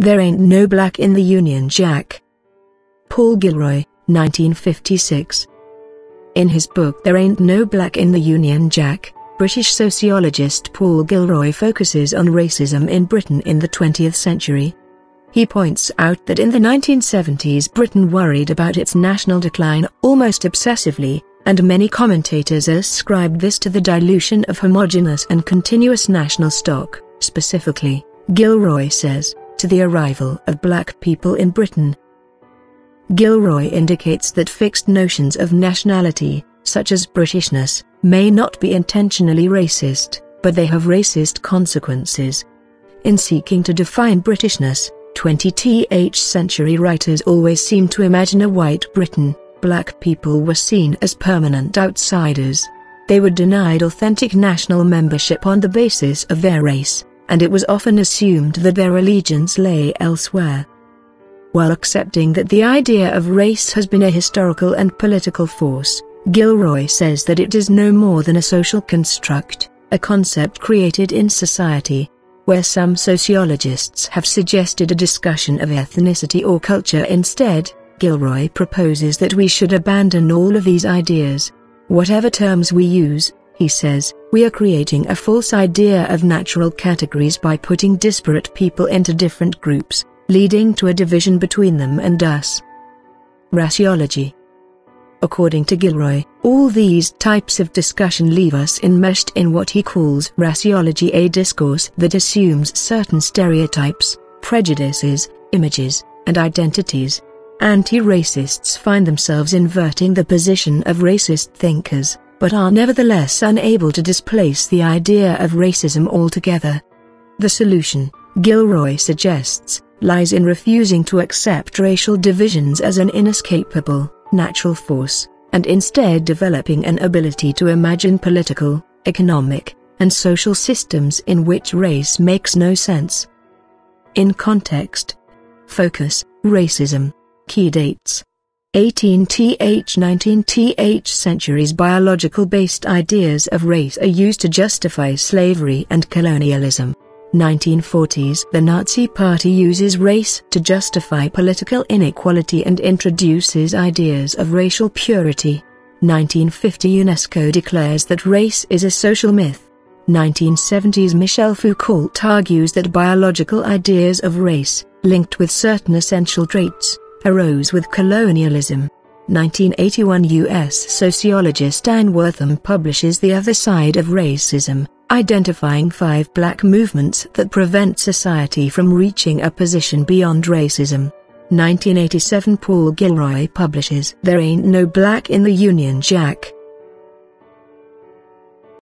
There Ain't No Black in the Union Jack. Paul Gilroy, 1956. In his book There Ain't No Black in the Union Jack, British sociologist Paul Gilroy focuses on racism in Britain in the 20th century. He points out that in the 1970s Britain worried about its national decline almost obsessively, and many commentators ascribed this to the dilution of homogeneous and continuous national stock. Specifically, Gilroy says, to the arrival of black people in Britain. Gilroy indicates that fixed notions of nationality, such as Britishness, may not be intentionally racist, but they have racist consequences. In seeking to define Britishness, 20th century writers always seem to imagine a white Britain. Black people were seen as permanent outsiders. They were denied authentic national membership on the basis of their race, and it was often assumed that their allegiance lay elsewhere. While accepting that the idea of race has been a historical and political force, Gilroy says that it is no more than a social construct, a concept created in society. Where some sociologists have suggested a discussion of ethnicity or culture instead, Gilroy proposes that we should abandon all of these ideas. Whatever terms we use, he says, we are creating a false idea of natural categories by putting disparate people into different groups, leading to a division between them and us. Raciology. According to Gilroy, all these types of discussion leave us enmeshed in what he calls raciology, a discourse that assumes certain stereotypes, prejudices, images, and identities. Anti-racists find themselves inverting the position of racist thinkers, but are nevertheless unable to displace the idea of racism altogether. The solution, Gilroy suggests, lies in refusing to accept racial divisions as an inescapable, natural force, and instead developing an ability to imagine political, economic, and social systems in which race makes no sense. In context. Focus, racism. Key dates. 18th–19th centuries. Biological-based ideas of race are used to justify slavery and colonialism. 1940s. The Nazi Party uses race to justify political inequality and introduces ideas of racial purity. 1950. UNESCO declares that race is a social myth. 1970s. Michel Foucault argues that biological ideas of race, linked with certain essential traits, arose with colonialism. 1981. U.S. sociologist Ann Wortham publishes The Other Side of Racism, identifying 5 black movements that prevent society from reaching a position beyond racism. 1987. Paul Gilroy publishes There Ain't No Black in the Union Jack,